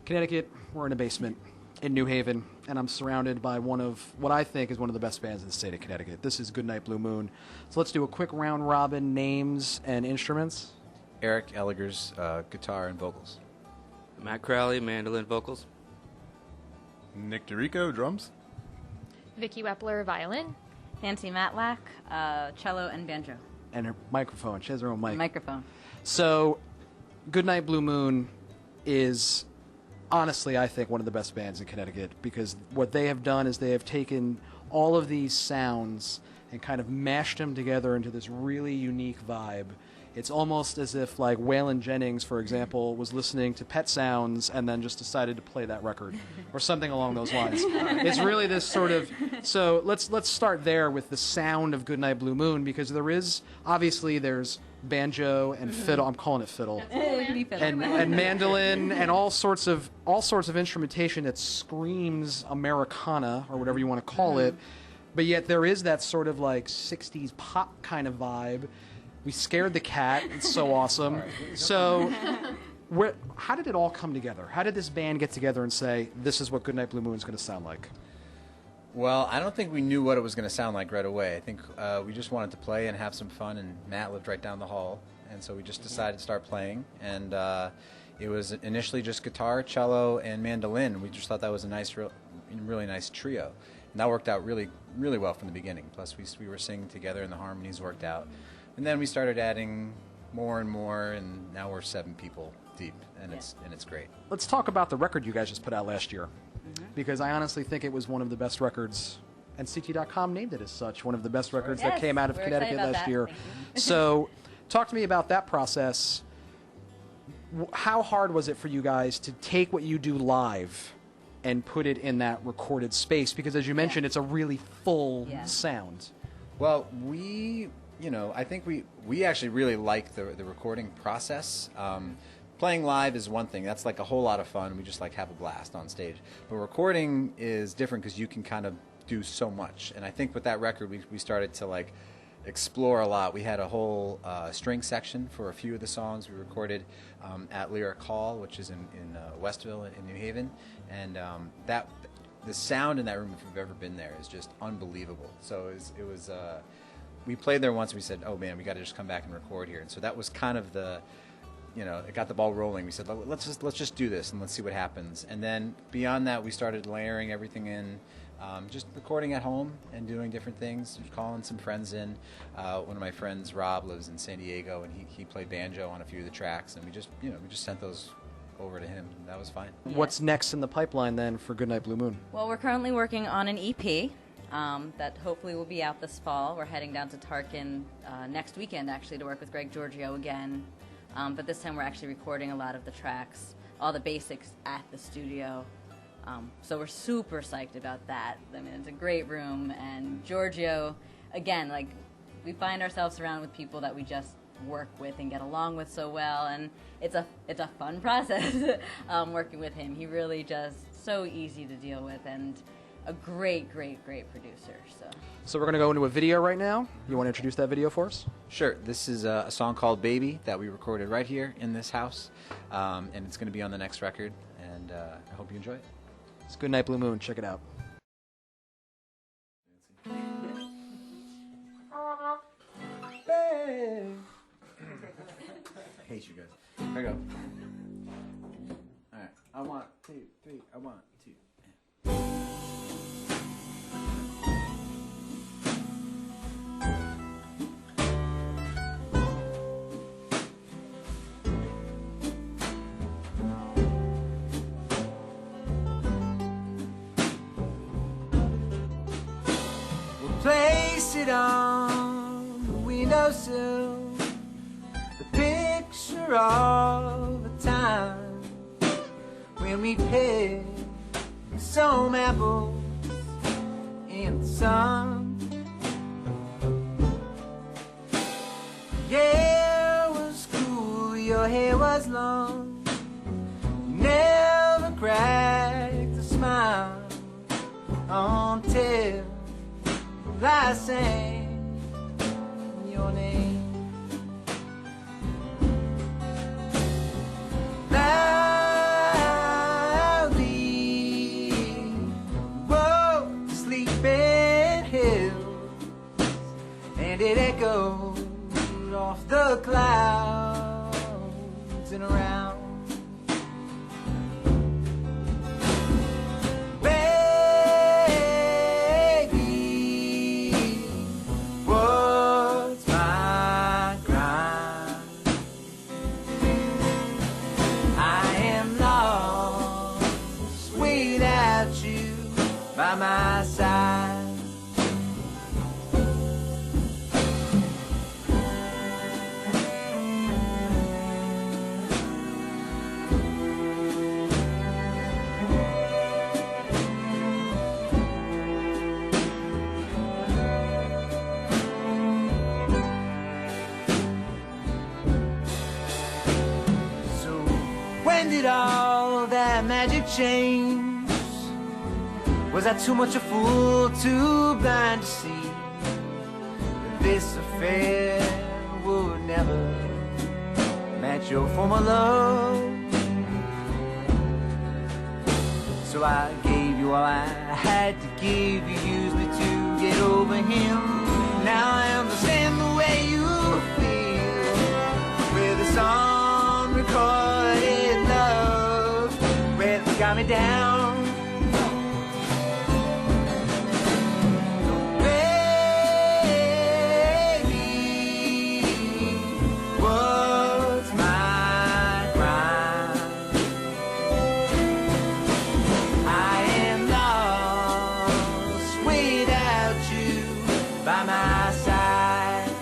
Connecticut, we're in a basement in New Haven, and I'm surrounded by one of what I think is one of the best bands in the state of Connecticut. This is Goodnight, Blue Moon. So let's do a quick round robin, names and instruments. Eric Elliger's guitar and vocals. Matt Crowley, mandolin, vocals. Nick DeRico, drums. Vicky Wepler, violin. Nancy Matlack, cello and banjo. And her microphone. She has her own mic. Microphone. So, Goodnight, Blue Moon is honestly, I think, one of the best bands in Connecticut, because what they have done is they have taken all of these sounds and kind of mashed them together into this really unique vibe. It's almost as if, like, Waylon Jennings, for example, was listening to Pet Sounds and then just decided to play that record, or something along those lines. It's really this sort of... So let's start there with the sound of Goodnight, Blue Moon, because obviously there's banjo and fiddle. I'm calling it fiddle. And mandolin and all sorts of instrumentation that screams Americana, or whatever you want to call it. But yet there is that sort of like 60s pop kind of vibe. We scared the cat. It's so awesome. So how did it all come together? How did this band get together and say, this is what Goodnight, Blue Moon is going to sound like? Well, I don't think we knew what it was going to sound like right away. I think we just wanted to play and have some fun, and Matt lived right down the hall, and so we just decided to start playing. And it was initially just guitar, cello, and mandolin. We just thought that was a really nice trio. And that worked out really, really well from the beginning. Plus, we were singing together, and the harmonies worked out. And then we started adding more and more, and now we're 7 people deep, and it's great. Let's talk about the record you guys just put out last year, because I honestly think it was one of the best records, and CT.com named it as such, one of the best records that came out of Connecticut last year. So talk to me about that process. How hard was it for you guys to take what you do live and put it in that recorded space? Because as you mentioned, it's a really full sound. Well, I think we actually really like the recording process. Playing live is one thing. That's like a whole lot of fun. We just like have a blast on stage. But recording is different because you can kind of do so much. And I think with that record, we started to like explore a lot. We had a whole string section for a few of the songs. We recorded at Lyric Hall, which is in Westville in New Haven. And the sound in that room, if you've ever been there, is just unbelievable. So it was we played there once, and we said, oh man, we got to just come back and record here. And so that was kind of it got the ball rolling. We said, let's just do this and let's see what happens. And then beyond that, we started layering everything in, just recording at home and doing different things, calling some friends in. One of my friends, Rob, lives in San Diego, and he played banjo on a few of the tracks, and we just sent those over to him, and that was fine. What's next in the pipeline then for Goodnight, Blue Moon? Well, we're currently working on an EP. That hopefully will be out this fall. We're heading down to Tarkin next weekend, actually, to work with Greg Giorgio again. But this time we're actually recording a lot of the tracks, all the basics at the studio. So we're super psyched about that. I mean, it's a great room, and Giorgio, again, like, we find ourselves surrounded with people that we just work with and get along with so well, and it's a fun process working with him. He really just so easy to deal with, and a great producer. So we're going to go into a video right now. You want to introduce that video for us? Sure. This is a song called Baby that we recorded right here in this house, and it's going to be on the next record, and I hope you enjoy it. It's Goodnight, Blue Moon. Check it out. I hate you guys. Here we go. All right. I want 2, 3. I want 2. Place it on the windowsill, the picture of a time when we picked some apples in the sun. The air was cool, your hair was long, you never cracked a smile until I sang your name. dancing around. Baby, what's my crime? I am lost without you by my side. When did all that magic change? Was I too much a fool, too blind to see that this affair would never match your former love? So I gave you all I had to give. You used me to get over him. Now I understand the way you feel with this unrecorded love where it's got me down. By my side.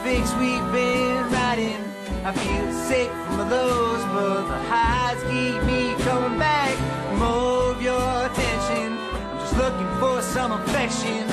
Fix we've been riding. I feel sick from the lows, but the highs keep me coming back. More of your attention. I'm just looking for some affection.